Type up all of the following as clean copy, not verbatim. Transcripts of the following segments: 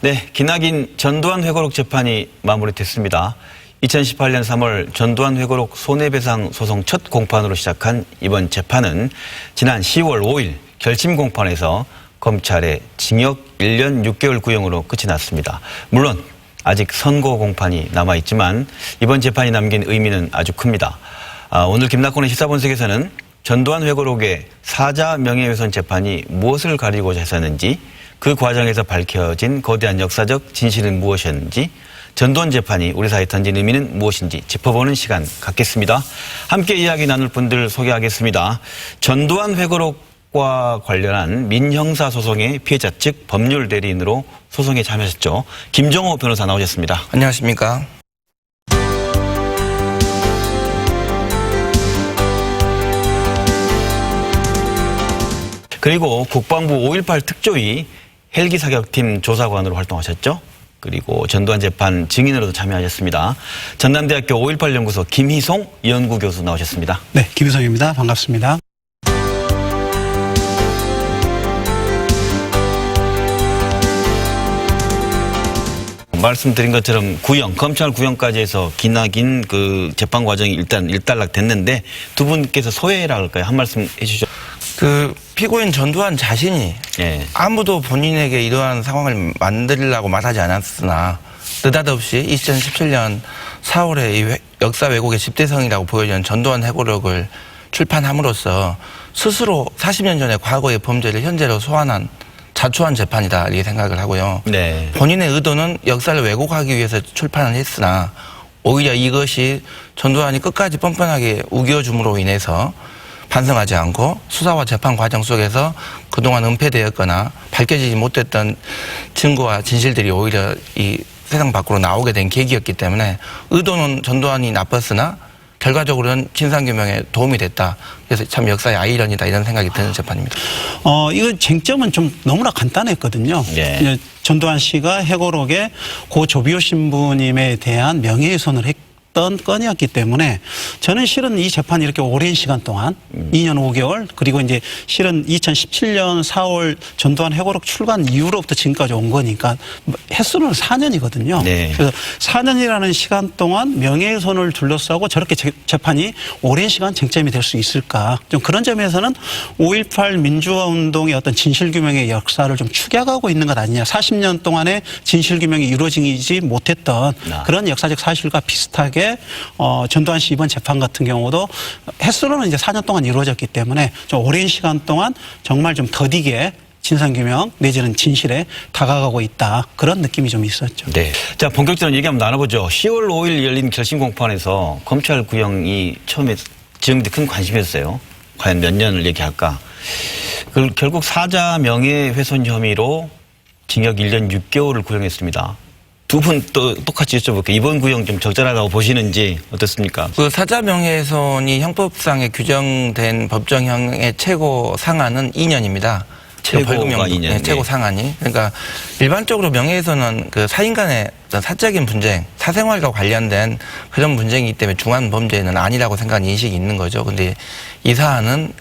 네, 기나긴 전두환 회고록 재판이 마무리됐습니다. 2018년 3월 전두환 회고록 손해배상 소송 첫 공판으로 시작한 이번 재판은 지난 10월 5일 결심 공판에서 검찰의 징역 1년 6개월 구형으로 끝이 났습니다. 물론 아직 선고 공판이 남아있지만 이번 재판이 남긴 의미는 아주 큽니다. 오늘 김낙곤의 시사본색에서는 전두환 회고록의 사자 명예훼손 재판이 무엇을 가리고자 했었는지, 그 과정에서 밝혀진 거대한 역사적 진실은 무엇이었는지, 전두환 재판이 우리 사회에 던진 의미는 무엇인지 짚어보는 시간 갖겠습니다. 함께 이야기 나눌 분들 소개하겠습니다. 전두환 회고록과 관련한 민형사 소송의 피해자 측 법률 대리인으로 소송에 참여하셨죠. 김정호 변호사 나오셨습니다. 안녕하십니까. 그리고 국방부 5.18 특조위 헬기 사격팀 조사관으로 활동하셨죠. 그리고 전두환 재판 증인으로도 참여하셨습니다. 전남대학교 5.18 연구소 김희송 연구교수 나오셨습니다. 네, 김희송입니다. 반갑습니다. 말씀드린 것처럼 검찰 구형까지 해서 기나긴 그 재판 과정이 일단 일단락됐는데 두 분께서 소회라 할까요? 한 말씀 해주시죠. 피고인 전두환 자신이 아무도 본인에게 이러한 상황을 만들려고 말하지 않았으나 느닷없이 2017년 4월에 이 역사 왜곡의 집대성이라고 보여지는 전두환 회고록을 출판함으로써 스스로 40년 전의 과거의 범죄를 현재로 소환한 자초한 재판이다 이렇게 생각을 하고요. 네. 본인의 의도는 역사를 왜곡하기 위해서 출판을 했으나 오히려 이것이 전두환이 끝까지 뻔뻔하게 우겨줌으로 인해서 반성하지 않고 수사와 재판 과정 속에서 그동안 은폐되었거나 밝혀지지 못했던 증거와 진실들이 오히려 이 세상 밖으로 나오게 된 계기였기 때문에 의도는 전두환이 나빴으나 결과적으로는 진상규명에 도움이 됐다. 그래서 참 역사의 아이러니다 이런 생각이 드는 재판입니다. 이거 쟁점은 좀 너무나 간단했거든요. 네. 전두환 씨가 회고록에 고 조비오 신부님에 대한 명예훼손을 했던 건이었기 때문에 저는 실은 이 재판이 이렇게 오랜 시간 동안 2년 5개월 그리고 이제 실은 2017년 4월 전두환 회고록 출간 이후로부터 지금까지 온 거니까 횟수는 4년이거든요. 네. 그래서 4년이라는 시간 동안 명예훼손을 둘러싸고 저렇게 재판이 오랜 시간 쟁점이 될 수 있을까? 좀 그런 점에서는 5.18 민주화 운동의 어떤 진실규명의 역사를 좀 축약하고 있는 것 아니냐. 40년 동안의 진실규명이 이루어지지 못했던 그런 역사적 사실과 비슷하게 전두환 씨 이번 재판 같은 경우도 횟수로는 이제 4년 동안 이루어졌기 때문에 좀 오랜 시간 동안 정말 좀 더디게 진상규명 내지는 진실에 다가가고 있다. 그런 느낌이 좀 있었죠. 네. 자, 본격적으로 얘기 한번 나눠보죠. 10월 5일 열린 결심 공판에서 검찰 구형이 처음에 지금도 큰 관심이었어요. 과연 몇 년을 얘기할까? 결국 사자 명예훼손 혐의로 징역 1년 6개월을 구형했습니다. 두 분 또 똑같이 여쭤볼게요. 이번 구형 좀 적절하다고 보시는지 어떻습니까? 사자 명예훼손이 형법상에 규정된 법정형의 최고 상한은 2년입니다. 최고가 2년. 네, 최고 상한이. 그러니까 일반적으로 명예훼손은 사인 간의 사적인 분쟁, 사생활과 관련된 그런 분쟁이기 때문에 중한 범죄는 아니라고 생각하는 인식이 있는 거죠. 근데 이 사안은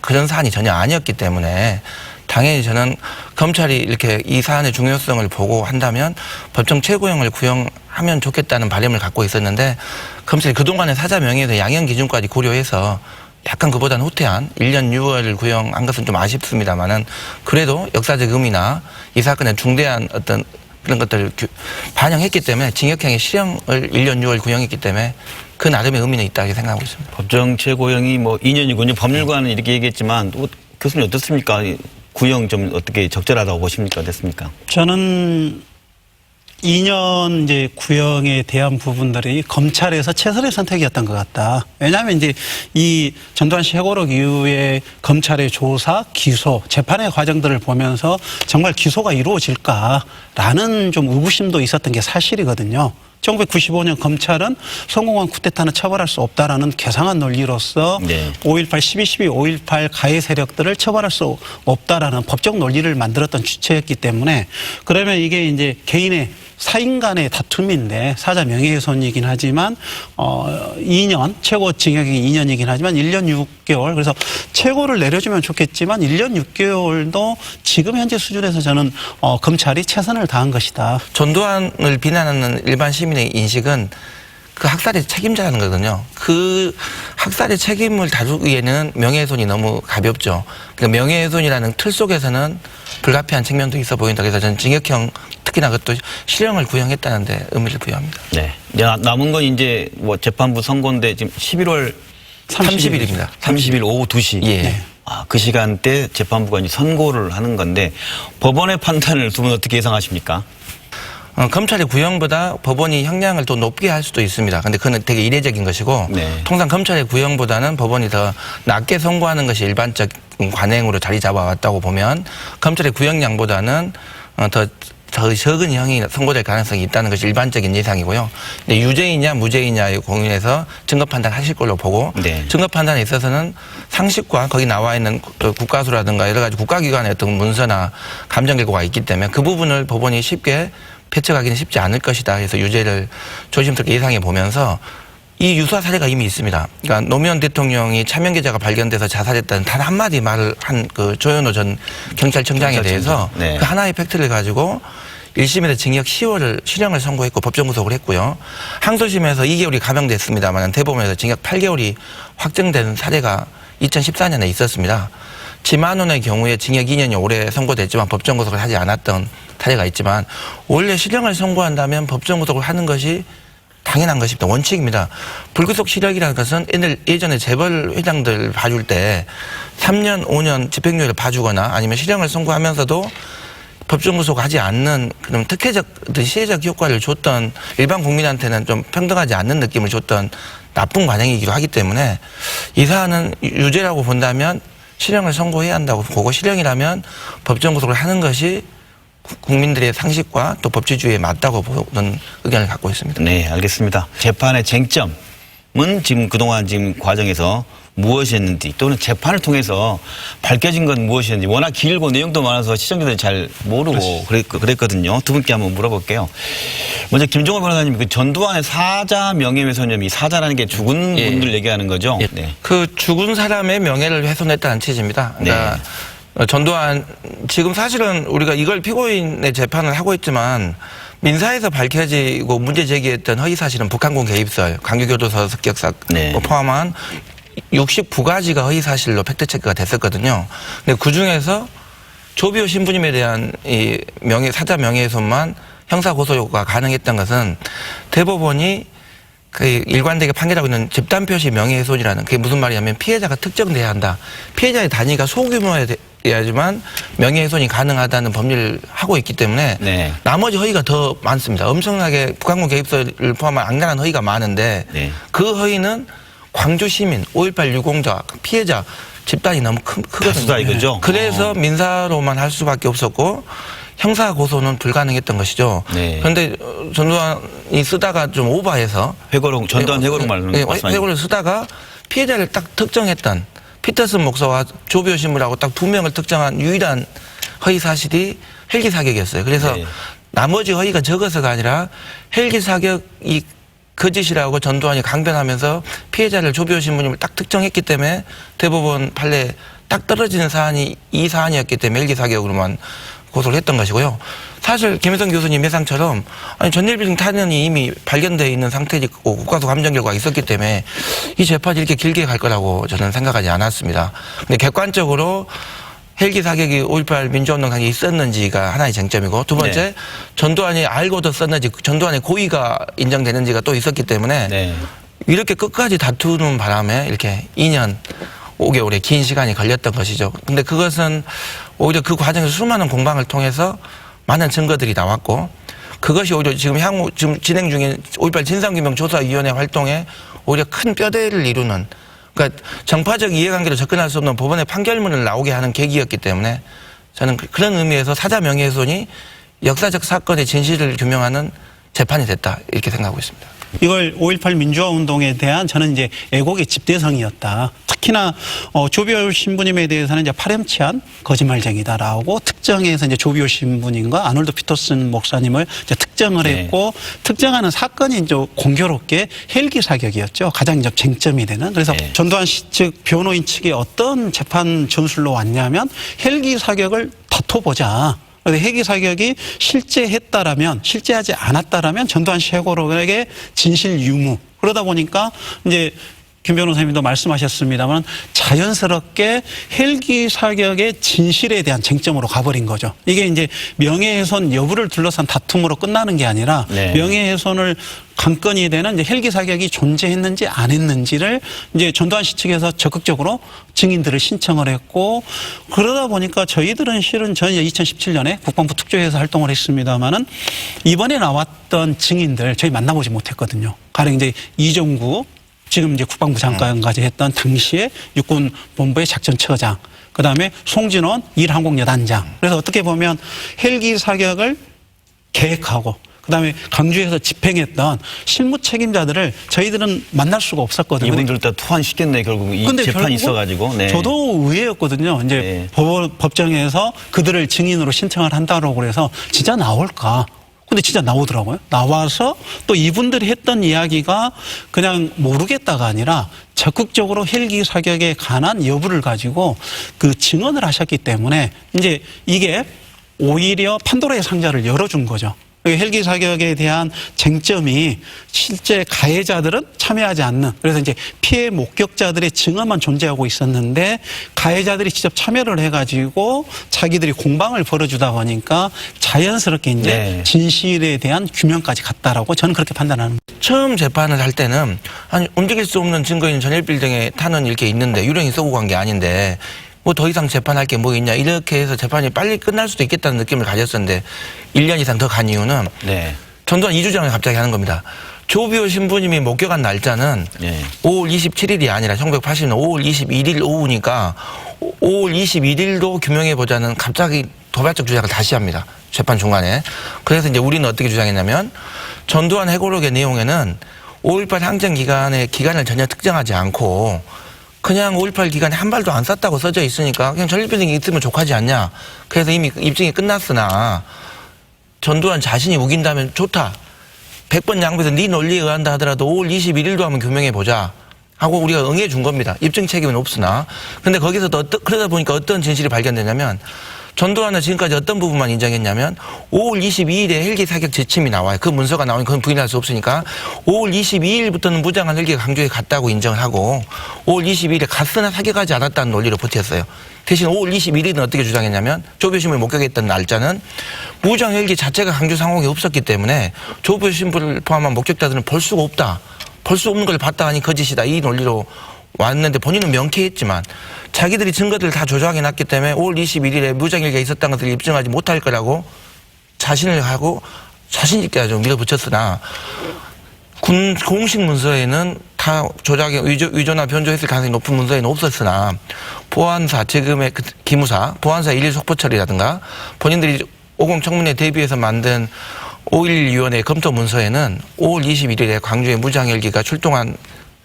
그런 사안이 전혀 아니었기 때문에 당연히 저는 검찰이 이렇게 이 사안의 중요성을 보고 한다면 법정 최고형을 구형하면 좋겠다는 바람을 갖고 있었는데 검찰이 그동안의 사자 명예훼손 양형 기준까지 고려해서 약간 그보다는 후퇴한 1년 6월 구형한 것은 좀 아쉽습니다만은 그래도 역사적 의미나 이 사건의 중대한 어떤 그런 것들을 반영했기 때문에 징역형의 실형을 1년 6월 구형했기 때문에 그 나름의 의미는 있다고 생각하고 있습니다. 법정 최고형이 2년이군요. 법률가는 이렇게 얘기했지만 교수님 어떻습니까? 구형 좀 어떻게 적절하다고 보십니까? 어떻습니까? 저는 2년 이제 구형에 대한 부분들이 검찰에서 최선의 선택이었던 것 같다. 왜냐하면 이제 이 전두환 씨 회고록 이후에 검찰의 조사, 기소, 재판의 과정들을 보면서 정말 기소가 이루어질까라는 좀 의구심도 있었던 게 사실이거든요. 1995년 검찰은 성공한 쿠데타는 처벌할 수 없다라는 괴상한 논리로서 5.18, 12.12, 5.18 가해 세력들을 처벌할 수 없다라는 법적 논리를 만들었던 주체였기 때문에 그러면 이게 이제 개인의 사인 간의 다툼인데 사자 명예훼손이긴 하지만 2년 최고 징역이 2년이긴 하지만 1년 6개월 그래서 최고를 내려주면 좋겠지만 1년 6개월도 지금 현재 수준에서 저는 검찰이 최선을 다한 것이다. 전두환을 비난하는 일반 시민의 인식은 그 학살의 책임자라는 거거든요. 그 학살의 책임을 다루기에는 명예훼손이 너무 가볍죠. 그러니까 명예훼손이라는 틀 속에서는 불가피한 측면도 있어 보인다. 그래서 저는 징역형 특히나 그것도 실형을 구형했다는데 의미를 부여합니다. 네. 이제 남은 건 이제 뭐 재판부 선고인데 지금 11월 30일입니다. 30일 오후 2시. 예. 그 시간대 재판부가 이제 선고를 하는 건데 법원의 판단을 두 분 어떻게 예상하십니까? 검찰의 구형보다 법원이 형량을 더 높게 할 수도 있습니다. 근데 그건 되게 이례적인 것이고 네. 통상 검찰의 구형보다는 법원이 더 낮게 선고하는 것이 일반적 관행으로 자리 잡아왔다고 보면 검찰의 구형량보다는 더 적은 형이 선고될 가능성이 있다는 것이 일반적인 예상이고요. 근데 유죄이냐 무죄이냐에 공인해서 증거 판단하실 걸로 보고 네. 증거 판단에 있어서는 상식과 거기 나와 있는 국가수라든가 여러 가지 국가기관의 어떤 문서나 감정 결과가 있기 때문에 그 부분을 법원이 쉽게 배척하기는 쉽지 않을 것이다. 그래서 유죄를 조심스럽게 예상해 보면서 이 유사 사례가 이미 있습니다. 그러니까 노무현 대통령이 차명 계좌가 발견돼서 자살했다는 단 한마디 말을 한 그 조현호 전 경찰청장에 대해서 네. 그 하나의 팩트를 가지고 1심에서 징역 10월을 실형을 선고했고 법정 구속을 했고요. 항소심에서 2개월이 감형됐습니다만 대법원에서 징역 8개월이 확정된 사례가 2014년에 있었습니다. 지만원의 경우에 징역 2년이 올해 선고됐지만 법정 구속을 하지 않았던 사례가 있지만 원래 실형을 선고한다면 법정 구속을 하는 것이 당연한 것입니다. 원칙입니다. 불구속 실형이라는 것은 예전에 재벌 회장들 봐줄 때 3년, 5년 집행유예를 봐주거나 아니면 실형을 선고하면서도 법정 구속하지 않는 그런 특혜적, 시혜적 효과를 줬던 일반 국민한테는 좀 평등하지 않는 느낌을 줬던 나쁜 관행이기도 하기 때문에 이 사안은 유죄라고 본다면 실형을 선고해야 한다고 보고 실형이라면 법정 구속을 하는 것이 국민들의 상식과 또 법치주의에 맞다고 보는 의견을 갖고 있습니다. 네, 알겠습니다. 재판의 쟁점은 지금 그동안 지금 과정에서 무엇이었는지 또는 재판을 통해서 밝혀진 건 무엇이었는지 워낙 길고 내용도 많아서 시청자들이 잘 모르고 그랬거든요. 두 분께 한번 물어볼게요. 먼저 김종호 변호사님, 그 전두환의 사자 명예훼손혐의, 사자라는 게 죽은 분들 얘기하는 거죠? 예. 네. 그 죽은 사람의 명예를 훼손했다는 취지입니다. 그러니까 전두환 지금 사실은 우리가 이걸 피고인의 재판을 하고 있지만 민사에서 밝혀지고 문제 제기했던 허위 사실은 북한군 개입설, 강유교도소 습격사 포함한 69가지가 허위 사실로 팩트 체크가 됐었거든요. 근데 그 중에서 조비오 신부님에 대한 이 사자 명예훼손만 형사 고소가 가능했던 것은 대법원이 그 일관되게 판결하고 있는 집단 표시 명예훼손이라는 그게 무슨 말이냐면 피해자가 특정돼야 한다. 피해자의 단위가 소규모여야지만 명예훼손이 가능하다는 법리를 하고 있기 때문에 나머지 허위가 더 많습니다. 엄청나게 북한군 개입설을 포함한 악랄한 허위가 많은데 그 허위는 광주 시민, 5.18 유공자, 피해자 집단이 너무 크거든요. 이거죠? 그래서 민사로만 할 수밖에 없었고 형사 고소는 불가능했던 것이죠. 그런데 전두환이 쓰다가 좀 오버해서 전두환 회고록 말씀하시죠. 회고를 쓰다가 피해자를 딱 특정했던 피터슨 목사와 조비오 신부라고 딱 두 명을 특정한 유일한 허위 사실이 헬기 사격이었어요. 그래서 나머지 허위가 적어서가 아니라 헬기 사격이 거짓이라고 전두환이 강변하면서 피해자를 조비오 신부님을 딱 특정했기 때문에 대법원 판례에 딱 떨어지는 사안이 이 사안이었기 때문에 헬기 사격으로만 고소를 했던 것이고요. 사실 김혜성 교수님 예상처럼 전일비행 탄연이 이미 발견되어 있는 상태이고 국가수 감정 결과가 있었기 때문에 이 재판이 이렇게 길게 갈 거라고 저는 생각하지 않았습니다. 근데 객관적으로 헬기 사격이 5.18 민주운동 당시에 있었는지가 하나의 쟁점이고 두 번째 전두환이 알고도 썼는지 전두환의 고의가 인정되는지가 또 있었기 때문에 이렇게 끝까지 다투는 바람에 이렇게 2년 5개월의 긴 시간이 걸렸던 것이죠. 근데 그것은 오히려 그 과정에서 수많은 공방을 통해서 많은 증거들이 나왔고 그것이 오히려 지금 향후 지금 진행 중인 5.18 진상규명조사위원회 활동에 오히려 큰 뼈대를 이루는 그러니까 정파적 이해관계로 접근할 수 없는 법원의 판결문을 나오게 하는 계기였기 때문에 저는 그런 의미에서 사자 명예훼손이 역사적 사건의 진실을 규명하는 재판이 됐다 이렇게 생각하고 있습니다. 이걸 5.18 민주화 운동에 대한 저는 이제 애국의 집대성이었다. 특히나 조비오 신부님에 대해서는 이제 파렴치한 거짓말쟁이다라고 특정해서 이제 조비오 신부님과 아놀드 피터슨 목사님을 이제 특정을 했고 특정하는 사건이 이제 공교롭게 헬기 사격이었죠. 가장 이제 쟁점이 되는. 그래서 전두환 씨 측 변호인 측에 어떤 재판 전술로 왔냐면 헬기 사격을 다퉈보자. 그런데 헬기 사격이 실제했다라면, 실제하지 않았다라면 전두환 씨 회고록에게 진실 유무. 그러다 보니까 이제 김 변호사님도 말씀하셨습니다만 자연스럽게 헬기 사격의 진실에 대한 쟁점으로 가버린 거죠. 이게 이제 명예훼손 여부를 둘러싼 다툼으로 끝나는 게 아니라 명예훼손을 관건이 되는 이제 헬기 사격이 존재했는지 안 했는지를 이제 전두환 씨 측에서 적극적으로 증인들을 신청을 했고 그러다 보니까 저희들은 실은 저는 2017년에 국방부 특조위에서 활동을 했습니다마는 이번에 나왔던 증인들 저희 만나보지 못했거든요. 가령 이제 이종구 지금 이제 국방부 장관까지 했던 당시에 육군본부의 작전처장, 그 다음에 송진원 일항공여단장. 그래서 어떻게 보면 헬기 사격을 계획하고, 그 다음에 강주에서 집행했던 실무 책임자들을 저희들은 만날 수가 없었거든요. 이분들 다 투환시켰네 결국 이 재판이 있어가지고. 네. 저도 의외였거든요. 이제 법정에서 그들을 증인으로 신청을 한다고 그래서 진짜 나올까? 근데 진짜 나오더라고요. 나와서 또 이분들이 했던 이야기가 그냥 모르겠다가 아니라 적극적으로 헬기 사격에 관한 여부를 가지고 그 증언을 하셨기 때문에 이제 이게 오히려 판도라의 상자를 열어준 거죠. 헬기 사격에 대한 쟁점이 실제 가해자들은 참여하지 않는, 그래서 이제 피해 목격자들의 증언만 존재하고 있었는데 가해자들이 직접 참여를 해가지고 자기들이 공방을 벌여주다 보니까 자연스럽게 이제 진실에 대한 규명까지 갔다라고 저는 그렇게 판단하는 거예요. 처음 재판을 할 때는 아니 움직일 수 없는 증거인 전일빌딩에 타는 이렇게 있는데 유령이 쏘고 간 게 아닌데 뭐 더 이상 재판할 게 뭐 있냐 이렇게 해서 재판이 빨리 끝날 수도 있겠다는 느낌을 가졌었는데 1년 이상 더 간 이유는 전두환 2주장을 갑자기 하는 겁니다. 조비오 신부님이 목격한 날짜는 5월 27일이 아니라 1980년 5월 21일 오후니까 5월 21일도 규명해보자는 갑자기 도발적 주장을 다시 합니다. 재판 중간에. 그래서 이제 우리는 어떻게 주장했냐면 전두환 회고록의 내용에는 5.18 항쟁 기간의 기간을 전혀 특정하지 않고 그냥 5.18 기간에 한 발도 안 쐈다고 써져 있으니까 그냥 전일빌딩이 있으면 족하지 않냐. 그래서 이미 입증이 끝났으나 전두환 자신이 우긴다면 좋다. 100번 양보해서 네 논리에 의한다 하더라도 5월 21일도 한번 규명해보자 하고 우리가 응해준 겁니다. 입증 책임은 없으나. 근데 거기서 그러다 보니까 어떤 진실이 발견되냐면 전두환은 지금까지 어떤 부분만 인정했냐면 5월 22일에 헬기 사격 지침이 나와요. 그 문서가 나오니 그건 부인할 수 없으니까 5월 22일부터는 무장한 헬기가 강주에 갔다고 인정을 하고 5월 22일에 갔으나 사격하지 않았다는 논리로 버텼어요. 대신 5월 21일은 어떻게 주장했냐면 조비오 신부를 목격했던 날짜는 무장 헬기 자체가 강주 상공에 없었기 때문에 조비오 신부를 포함한 목격자들은 볼 수가 없다. 볼 수 없는 걸 봤다 하니 거짓이다. 이 논리로 왔는데 본인은 명쾌했지만 자기들이 증거들을 다 조작해 놨기 때문에 5월 21일에 무장일기가 있었다는 것을 입증하지 못할 거라고 자신을 하고 자신 있게 아주 밀어붙였으나 군 공식 문서에는 다 조작에 위조나 변조했을 가능성이 높은 문서에는 없었으나 보안사 지금의 기무사 보안사 일일 속보 처리라든가 본인들이 50 청문회 대비해서 만든 5.11위원회 검토 문서에는 5월 21일에 광주에 무장헬기가 출동한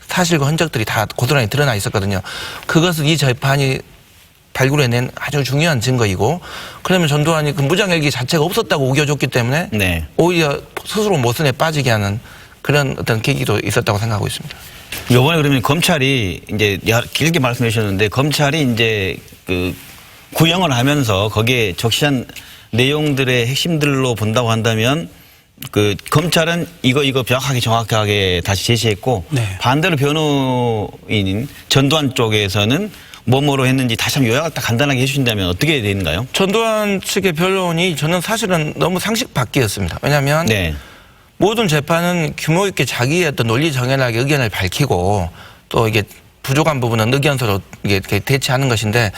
사실과 흔적들이 다 고스란히 드러나 있었거든요. 그것은 이 재판이 발굴해낸 아주 중요한 증거이고 그러면 전두환이 그 무장헬기 자체가 없었다고 우겨줬기 때문에 오히려 스스로 모순에 빠지게 하는 그런 어떤 계기도 있었다고 생각하고 있습니다. 이번에 그러면 검찰이 이제 길게 말씀해 주셨는데 검찰이 이제 그 구형을 하면서 거기에 적시한 내용들의 핵심들로 본다고 한다면 그 검찰은 이거 정확하게 다시 제시했고 반대로 변호인인 전두환 쪽에서는 뭐뭐로 했는지 다시 한번 요약을 딱 간단하게 해주신다면 어떻게 되는가요? 전두환 측의 변론이 저는 사실은 너무 상식 밖이었습니다. 왜냐하면 모든 재판은 규모 있게 자기의 어떤 논리 정연하게 의견을 밝히고 또 이게 부족한 부분은 의견서로 이게 대치하는 것인데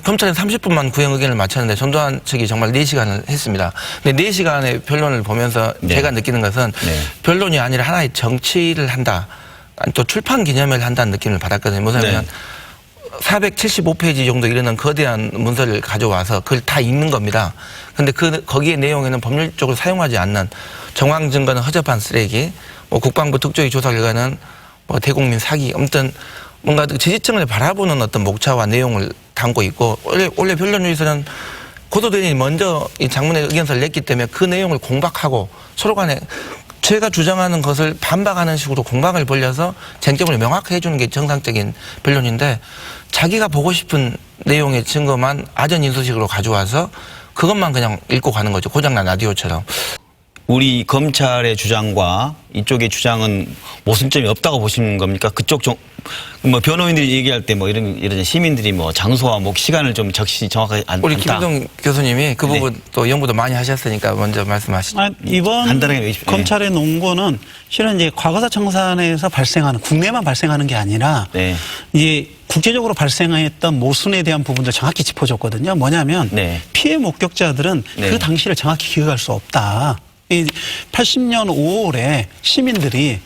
검찰은 30분만 구형 의견을 마쳤는데 전두환 측이 정말 4시간을 했습니다. 근데 4시간의 변론을 보면서 제가 느끼는 것은 변론이 아니라 하나의 정치를 한다. 또 출판 기념회를 한다는 느낌을 받았거든요. 뭐냐면 475페이지 정도 이르는 거대한 문서를 가져와서 그걸 다 읽는 겁니다. 근데 거기에 내용에는 법률적으로 사용하지 않는 정황 증거는 허접한 쓰레기, 뭐 국방부 특조위 조사 결과는 뭐 대국민 사기, 아무튼 뭔가 지지층을 바라보는 어떤 목차와 내용을 담고 있고, 원래 변론유에서는 고소대리인이 먼저 이 장문의 의견서를 냈기 때문에 그 내용을 공박하고 서로 간에 제가 주장하는 것을 반박하는 식으로 공방을 벌려서 쟁점을 명확히 해주는 게 정상적인 변론인데, 자기가 보고 싶은 내용의 증거만 아전인수식으로 가져와서 그것만 그냥 읽고 가는 거죠. 고장난 라디오처럼. 우리 검찰의 주장과 이쪽의 주장은 모순점이 없다고 보시는 겁니까? 그쪽 뭐 변호인들이 얘기할 때 뭐 이런 시민들이 뭐 장소와 뭐 시간을 좀 적시 정확하게 않다. 우리 김희동 교수님이 그 부분 또 연구도 많이 하셨으니까 먼저 말씀하시죠. 이번 간단하게 검찰의 논거는 실은 이제 과거사 청산에서 발생하는, 국내만 발생하는 게 아니라 네. 이제 국제적으로 발생했던 모순에 대한 부분들 정확히 짚어줬거든요. 뭐냐면 네. 피해 목격자들은 네. 그 당시를 정확히 기억할 수 없다. 이 80년 5월에 시민들이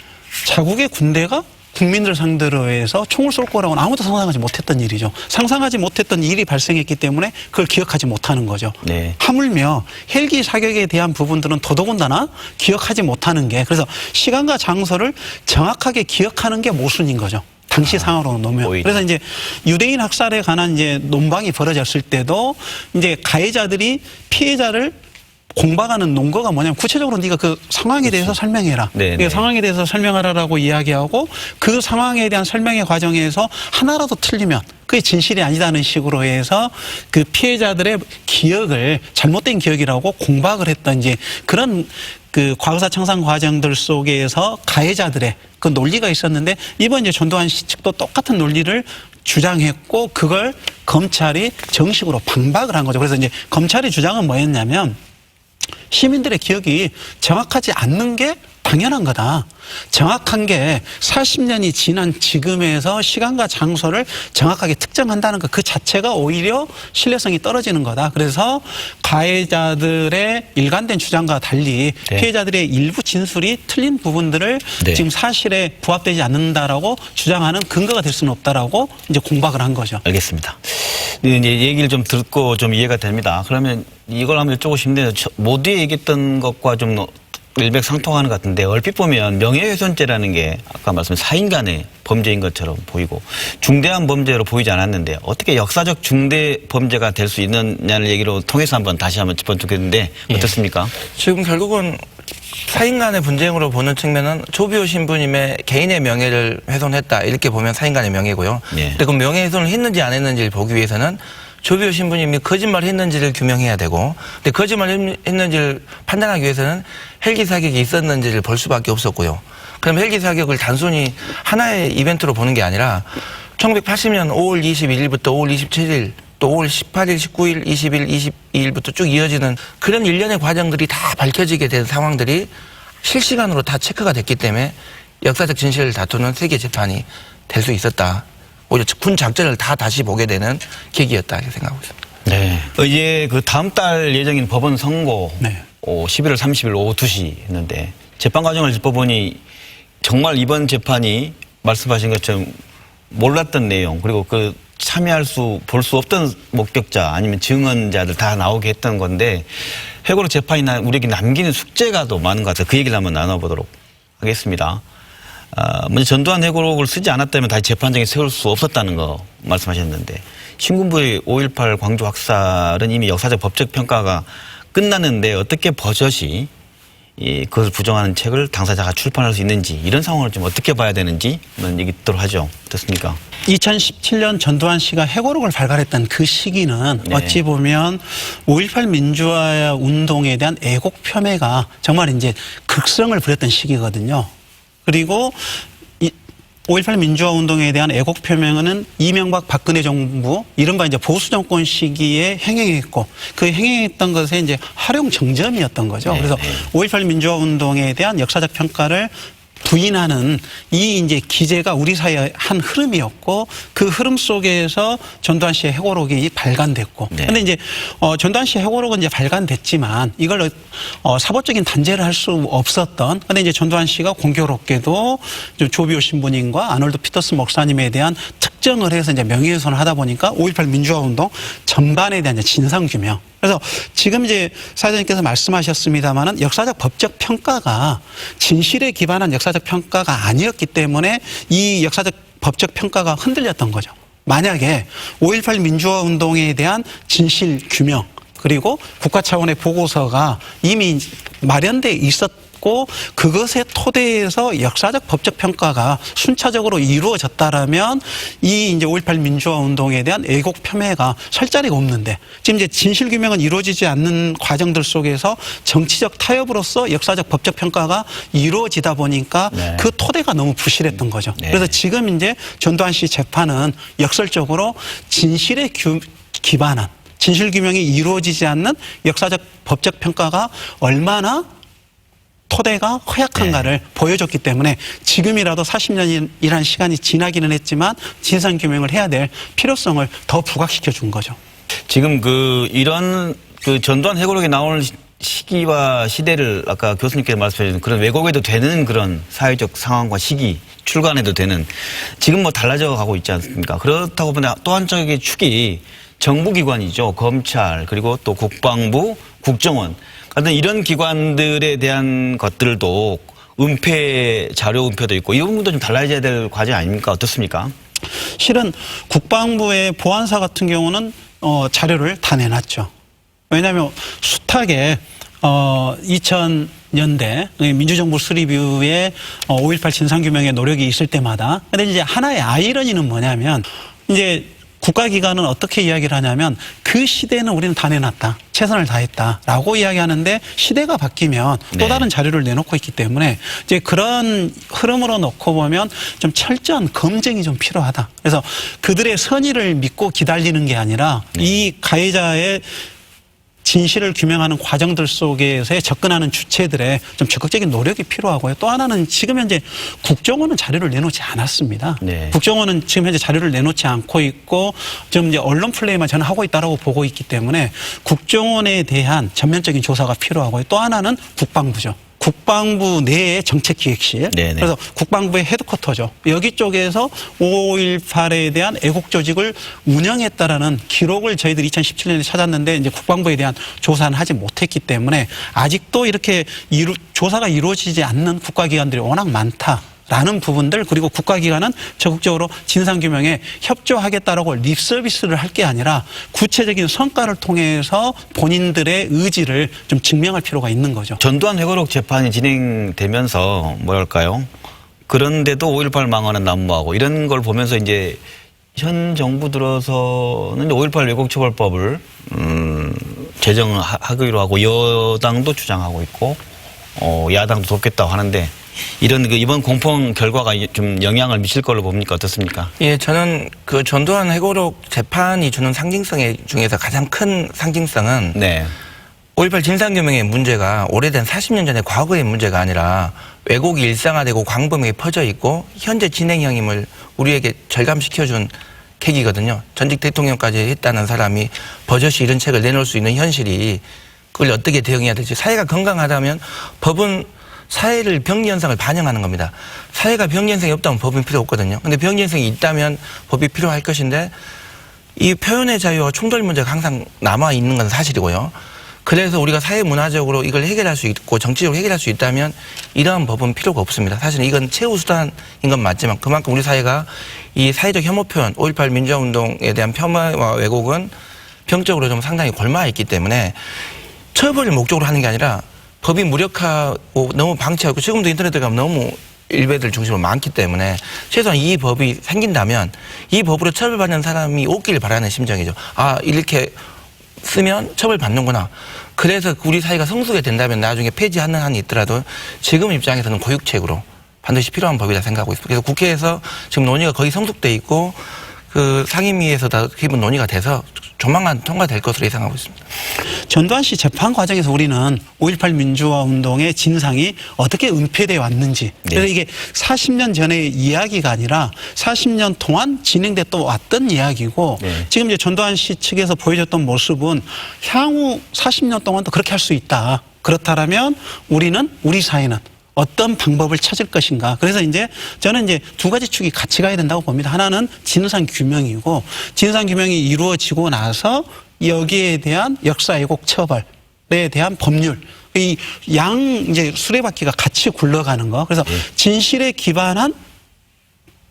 자국의 군대가 국민들 상대로 해서 총을 쏠 거라고는 아무도 상상하지 못했던 일이죠. 상상하지 못했던 일이 발생했기 때문에 그걸 기억하지 못하는 거죠. 네. 하물며 헬기 사격에 대한 부분들은 더더군다나 기억하지 못하는 게, 그래서 시간과 장소를 정확하게 기억하는 게 모순인 거죠. 당시 상황으로 놓으면. 오히려. 그래서 이제 유대인 학살에 관한 이제 논방이 벌어졌을 때도 이제 가해자들이 피해자를 공박하는 논거가 뭐냐면, 구체적으로 네가 그 상황에 대해서 설명해라. 네, 그 네. 상황에 대해서 설명하라라고 이야기하고, 그 상황에 대한 설명의 과정에서 하나라도 틀리면 그게 진실이 아니다는 식으로 해서 그 피해자들의 기억을 잘못된 기억이라고 공박을 했던 이제 그런 그 과거사 청산 과정들 속에서 가해자들의 그 논리가 있었는데, 이번 이제 전두환 씨 측도 똑같은 논리를 주장했고, 그걸 검찰이 정식으로 반박을 한 거죠. 그래서 이제 검찰의 주장은 뭐였냐면, 시민들의 기억이 정확하지 않는 게 당연한 거다. 정확한 게 40년이 지난 지금에서 시간과 장소를 정확하게 특정한다는 것, 그 자체가 오히려 신뢰성이 떨어지는 거다. 그래서 가해자들의 일관된 주장과 달리 네. 피해자들의 일부 진술이 틀린 부분들을 네. 지금 사실에 부합되지 않는다라고 주장하는 근거가 될 수는 없다라고 이제 공박을 한 거죠. 알겠습니다. 이제 얘기를 좀 듣고 좀 이해가 됩니다. 그러면 이걸 한번 여쭤보고 싶은데, 모두에 얘기했던 것과 좀 일맥상통하는 것 같은데, 얼핏 보면 명예훼손죄라는 게 아까 말씀 사인 간의 범죄인 것처럼 보이고 중대한 범죄로 보이지 않았는데, 어떻게 역사적 중대 범죄가 될 수 있느냐는 얘기로 통해서 한번 다시 한번 짚어주겠는데 어떻습니까? 지금 결국은 사인 간의 분쟁으로 보는 측면은 조비오 신부님의 개인의 명예를 훼손했다, 이렇게 보면 사인 간의 명예고요. 네. 근데 그 명예훼손을 했는지 안 했는지를 보기 위해서는 조비오 신부님이 거짓말을 했는지를 규명해야 되고, 근데 거짓말을 했는지를 판단하기 위해서는 헬기 사격이 있었는지를 볼 수밖에 없었고요. 그럼 헬기 사격을 단순히 하나의 이벤트로 보는 게 아니라 1980년 5월 21일부터 5월 27일 또 5월 18일, 19일, 20일, 22일부터 쭉 이어지는 그런 일련의 과정들이 다 밝혀지게 된 상황들이 실시간으로 다 체크가 됐기 때문에 역사적 진실을 다투는 세계 재판이 될 수 있었다. 오히려 군 작전을 다 다시 보게 되는 계기였다, 이렇게 생각하고 있습니다. 네. 이제 그 다음 달 예정인 법원 선고 네. 11월 30일 오후 2시 했는데, 재판 과정을 짚어보니 정말 이번 재판이 말씀하신 것처럼 몰랐던 내용, 그리고 그 볼 수 없던 목격자 아니면 증언자들 다 나오게 했던 건데, 회고록 재판이 우리에게 남기는 숙제가 더 많은 것 같아요. 그 얘기를 한번 나눠보도록 하겠습니다. 먼저 전두환 회고록을 쓰지 않았다면 다시 재판정에 세울 수 없었다는 거 말씀하셨는데, 신군부의 5.18 광주 학살은 이미 역사적 법적 평가가 끝났는데 어떻게 버젓이 그것을 부정하는 책을 당사자가 출판할 수 있는지, 이런 상황을 좀 어떻게 봐야 되는지 한번 얘기 듣도록 하죠. 어떻습니까? 2017년 전두환 씨가 회고록을 발간했던 그 시기는 네. 어찌 보면 5.18 민주화 운동에 대한 애국 폄훼가 정말 이제 극성을 부렸던 시기거든요. 그리고 5.18 민주화 운동에 대한 애국 표명은 이명박 박근혜 정부, 이른바 이제 보수 정권 시기에 행행했고, 그 행행했던 것에 이제 활용 정점이었던 거죠. 네, 그래서 네. 5.18 민주화 운동에 대한 역사적 평가를 부인하는 이 이제 기제가 우리 사회의 한 흐름이었고, 그 흐름 속에서 전두환 씨의 회고록이 발간됐고, 네. 근데 이제 전두환 씨의 회고록은 이제 발간됐지만 이걸 사법적인 단죄를 할 수 없었던, 근데 이제 전두환 씨가 공교롭게도 조비오 신부님과 아놀드 피터스 목사님에 대한 확정을 해서 이제 명예훼손을 하다 보니까 5.18 민주화 운동 전반에 대한 이제 진상규명. 그래서 지금 이제 사회자님께서 말씀하셨습니다마는 역사적 법적 평가가 진실에 기반한 역사적 평가가 아니었기 때문에 이 역사적 법적 평가가 흔들렸던 거죠. 만약에 5.18 민주화 운동에 대한 진실 규명 그리고 국가 차원의 보고서가 이미 마련돼 있었고 그것의 토대에서 역사적 법적 평가가 순차적으로 이루어졌다라면 이 이제 5.18 민주화 운동에 대한 애국 폄훼가 설 자리가 없는데 지금 이제 진실 규명은 이루어지지 않는 과정들 속에서 정치적 타협으로서 역사적 법적 평가가 이루어지다 보니까 네. 그 토대가 너무 부실했던 거죠. 네. 그래서 지금 이제 전두환 씨 재판은 역설적으로 진실에 기반한 진실 규명이 이루어지지 않는 역사적 법적 평가가 얼마나 토대가 허약한가를 보여줬기 때문에 지금이라도 40년이라는 시간이 지나기는 했지만 진상 규명을 해야 될 필요성을 더 부각시켜 준 거죠. 지금 이런 전두환 회고록에 나오는 시기와 시대를 아까 교수님께서 말씀해 주신 그런 왜곡해도 되는 그런 사회적 상황과 시기 출간해도 되는 지금 뭐 달라져 가고 있지 않습니까? 그렇다고 보면 또 한쪽의 축이 정부기관이죠. 검찰 그리고 또 국방부, 국정원 같은 이런 기관들에 대한 것들도 자료 은폐도 있고 이 부분도 좀 달라져야 될 과제 아닙니까? 어떻습니까? 실은 국방부의 보안사 같은 경우는 자료를 다 내놨죠. 왜냐하면 숱하게 2000년대 민주정부 수립 이후에 5.18 진상규명의 노력이 있을 때마다 근데 이제 하나의 아이러니는 뭐냐면 이제 국가기관은 어떻게 이야기를 하냐면 그 시대는 우리는 다 내놨다. 최선을 다했다라고 이야기하는데 시대가 바뀌면 또 네. 다른 자료를 내놓고 있기 때문에 이제 그런 흐름으로 놓고 보면 좀 철저한 검증이 좀 필요하다. 그래서 그들의 선의를 믿고 기다리는 게 아니라 이 가해자의 진실을 규명하는 과정들 속에서의 접근하는 주체들의 좀 적극적인 노력이 필요하고요. 또 하나는 지금 현재 국정원은 자료를 내놓지 않았습니다. 네. 국정원은 지금 현재 자료를 내놓지 않고 있고 좀 이제 언론 플레이만 저는 하고 있다라고 보고 있기 때문에 국정원에 대한 전면적인 조사가 필요하고요. 또 하나는 국방부죠. 국방부 내의 정책기획실. 네네. 그래서 국방부의 헤드쿼터죠. 여기 쪽에서 5.18에 대한 애국 조직을 운영했다라는 기록을 저희들이 2017년에 찾았는데 이제 국방부에 대한 조사는 하지 못했기 때문에 아직도 이렇게 조사가 이루어지지 않는 국가기관들이 워낙 많다. 라는 부분들 그리고 국가기관은 적극적으로 진상규명에 협조하겠다라고 립서비스를 할 게 아니라 구체적인 성과를 통해서 본인들의 의지를 좀 증명할 필요가 있는 거죠. 전두환 회고록 재판이 진행되면서 뭐랄까요? 그런데도 5.18 망언은 난무하고 이런 걸 보면서 이제 현 정부 들어서는 5.18 왜곡처벌법을 제정하기로 하고 여당도 주장하고 있고 야당도 돕겠다고 하는데 이런 이번 공포 결과가 좀 영향을 미칠 걸로 봅니까? 어떻습니까? 예, 저는 그 전두환 회고록 재판이 주는 상징성 중에서 가장 큰 상징성은 네. 5.18 진상규명의 문제가 오래된 40년 전의 과거의 문제가 아니라 왜곡이 일상화되고 광범위에 퍼져 있고 현재 진행형임을 우리에게 절감시켜준 계기거든요. 전직 대통령까지 했다는 사람이 버젓이 이런 책을 내놓을 수 있는 현실이 그걸 어떻게 대응해야 될지 사회가 건강하다면 법은 사회를 병리 현상을 반영하는 겁니다. 사회가 병리 현상이 없다면 법은 필요 없거든요. 근데 병리 현상이 있다면 법이 필요할 것인데 이 표현의 자유와 충돌 문제가 항상 남아 있는 건 사실이고요. 그래서 우리가 사회 문화적으로 이걸 해결할 수 있고 정치적으로 해결할 수 있다면 이러한 법은 필요가 없습니다. 사실은 이건 최후 수단인 건 맞지만 그만큼 우리 사회가 이 사회적 혐오 표현, 5.18 민주화 운동에 대한 폄하와 왜곡은 병적으로 좀 상당히 골마 있기 때문에 처벌을 목적으로 하는 게 아니라 법이 무력하고 너무 방치하고 지금도 인터넷에 가면 너무 일베들 중심으로 많기 때문에 최소한 이 법이 생긴다면 이 법으로 처벌받는 사람이 없길 바라는 심정이죠. 아, 이렇게 쓰면 처벌받는구나. 그래서 우리 사회가 성숙이 된다면 나중에 폐지하는 한이 있더라도 지금 입장에서는 고육책으로 반드시 필요한 법이다 생각하고 있습니다. 그래서 국회에서 지금 논의가 거의 성숙돼 있고 그 상임위에서 다 기본 논의가 돼서 조만간 통과될 것으로 예상하고 있습니다. 전두환 씨 재판 과정에서 우리는 5.18 민주화 운동의 진상이 어떻게 은폐되어 왔는지 그래서 이게 40년 전의 이야기가 아니라 40년 동안 진행됐던 왔던 이야기고 지금 이제 전두환 씨 측에서 보여줬던 모습은 향후 40년 동안도 그렇게 할 수 있다. 그렇다면 우리 사회는 어떤 방법을 찾을 것인가. 그래서 이제 저는 이제 두 가지 축이 같이 가야 된다고 봅니다. 하나는 진상 규명이고 진상 규명이 이루어지고 나서 여기에 대한 역사 왜곡 처벌에 대한 법률. 이 이제 수레바퀴가 같이 굴러가는 거. 그래서 진실에 기반한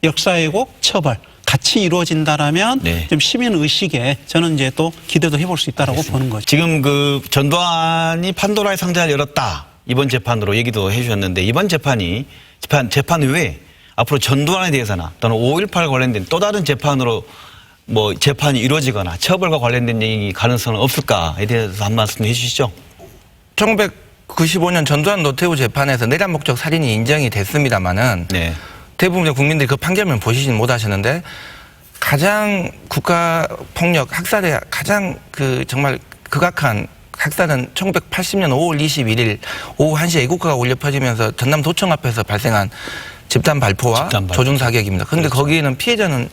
역사 왜곡 처벌. 같이 이루어진다라면 네. 좀 시민 의식에 저는 이제 또 기대도 해볼 수 있다라고 보는 거죠. 지금 그 전두환이 판도라의 상자를 열었다. 이번 재판으로 얘기도 해 주셨는데 이번 재판 외에 앞으로 전두환에 대해서나 또는 5.18 관련된 또 다른 재판으로 뭐 재판이 이루어지거나 처벌과 관련된 얘기 가능성은 없을까에 대해서 한 말씀 해 주시죠. 1995년 전두환 노태우 재판에서 내란 목적 살인이 인정이 됐습니다마는 네. 대부분의 국민들이 그 판결문 보시진 못하셨는데 가장 국가폭력 학살의 가장 그 정말 극악한 학살은 1980년 5월 21일 오후 1시에 애국가가 울려 퍼지면서 전남 도청 앞에서 발생한 집단 발포와 조중 사격입니다. 그런데 그렇죠. 거기에는 피해자는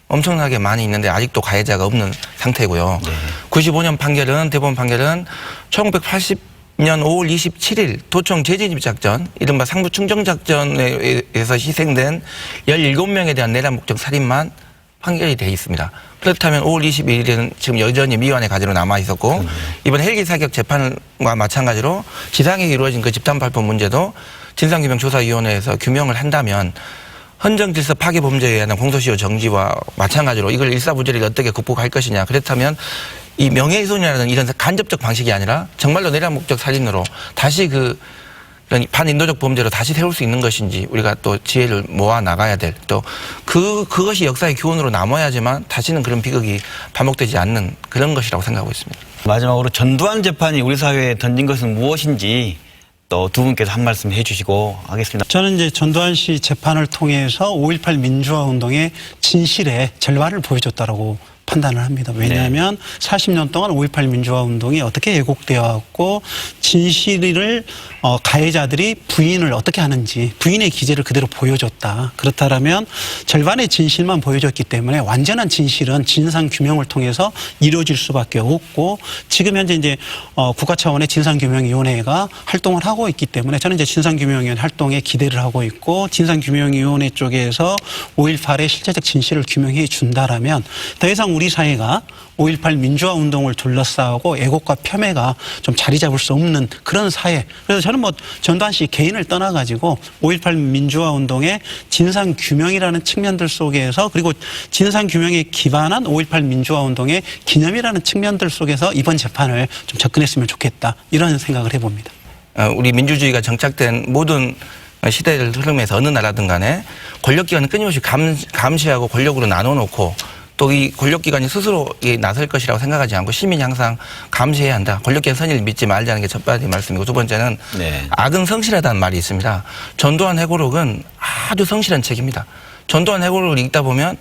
엄청나게 많이 있는데 아직도 가해자가 없는 상태고요. 네. 95년 판결은 대법원 판결은 1980년 5월 27일 도청 재진입 작전, 이른바 상부 충정 작전에 의해서 희생된 17명에 대한 내란 목적 살인만 판결이 돼 있습니다. 그렇다면 5월 22일에는 지금 여전히 미완의 가지로 남아 있었고 이번 헬기 사격 재판과 마찬가지로 지상에 이루어진 그 집단 발포 문제도 진상규명조사위원회에서 규명을 한다면 헌정질서 파괴 범죄에 의한 공소시효 정지와 마찬가지로 이걸 일사부재를 어떻게 극복할 것이냐. 그렇다면 이 명예훼손이라는 이런 간접적 방식이 아니라 정말로 내란 목적 살인으로 다시 그 반인도적 범죄로 다시 세울 수 있는 것인지 우리가 또 지혜를 모아 나가야 될 또 그것이 역사의 교훈으로 남아야지만 다시는 그런 비극이 반복되지 않는 그런 것이라고 생각하고 있습니다. 마지막으로 전두환 재판이 우리 사회에 던진 것은 무엇인지 또 두 분께서 한 말씀 해 주시고 하겠습니다. 저는 이제 전두환 씨 재판을 통해서 5.18 민주화 운동의 진실의 절반을 보여줬다라고 판단을 합니다. 왜냐하면 40년 동안 5.18 민주화 운동이 어떻게 왜곡되어 왔고 진실을 가해자들이 부인을 어떻게 하는지 부인의 기재를 그대로 보여줬다. 그렇다면 절반의 진실만 보여줬기 때문에 완전한 진실은 진상 규명을 통해서 이루어질 수밖에 없고 지금 현재 이제 국가 차원의 진상규명위원회가 활동을 하고 있기 때문에 저는 이제 진상규명위원회 활동에 기대를 하고 있고 진상규명위원회 쪽에서 5.18의 실체적 진실을 규명해 준다라면 더 이상 우리 사회가 5.18 민주화 운동을 둘러싸고 왜곡과 폄훼가 좀 자리 잡을 수 없는 그런 사회. 그래서 저는 뭐 전두환 씨 개인을 떠나가지고 5.18 민주화 운동의 진상 규명이라는 측면들 속에서 그리고 진상 규명에 기반한 5.18 민주화 운동의 기념이라는 측면들 속에서 이번 재판을 좀 접근했으면 좋겠다. 이런 생각을 해봅니다. 우리 민주주의가 정착된 모든 시대를 흐름에서 어느 나라든 간에 권력기관은 끊임없이 감시하고 권력으로 나눠놓고 또 이 권력기관이 스스로 나설 것이라고 생각하지 않고 시민이 항상 감시해야 한다. 권력기관 선의를 믿지 말자는 게 첫 번째 말씀이고 두 번째는 악은 성실하다는 말이 있습니다. 전두환 회고록은 아주 성실한 책입니다. 전두환 회고록을 읽다 보면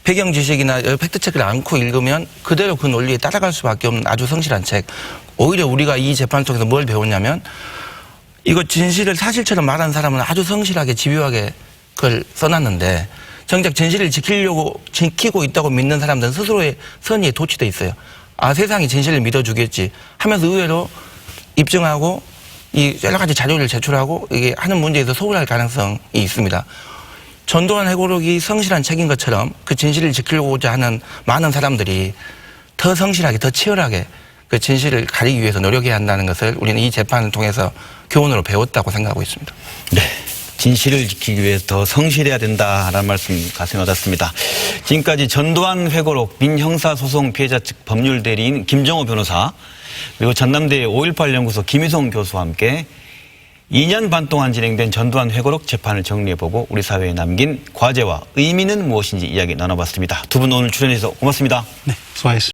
배경 지식이나 팩트체크를 않고 읽으면 그대로 그 논리에 따라갈 수밖에 없는 아주 성실한 책. 오히려 우리가 이 재판 통해서 뭘 배웠냐면 이거 진실을 사실처럼 말하는 사람은 아주 성실하게 집요하게 그걸 써놨는데 정작 진실을 지키고 있다고 믿는 사람들은 스스로의 선의에 도취돼 있어요. 아, 세상이 진실을 믿어주겠지 하면서 의외로 입증하고 이 여러 가지 자료를 제출하고 이게 하는 문제에서 소홀할 가능성이 있습니다. 전두환 회고록이 성실한 책인 것처럼 그 진실을 지키고자 하는 많은 사람들이 더 성실하게, 더 치열하게 그 진실을 가리기 위해서 노력해야 한다는 것을 우리는 이 재판을 통해서 교훈으로 배웠다고 생각하고 있습니다. 네. 진실을 지키기 위해서 더 성실해야 된다라는 말씀 가슴에 와닿습니다. 지금까지 전두환 회고록 민형사소송 피해자 측 법률 대리인 김정호 변호사 그리고 전남대 5.18 연구소 김희송 교수와 함께 2년 반 동안 진행된 전두환 회고록 재판을 정리해보고 우리 사회에 남긴 과제와 의미는 무엇인지 이야기 나눠봤습니다. 두 분 오늘 출연해서 고맙습니다. 네, 수고하셨습니다.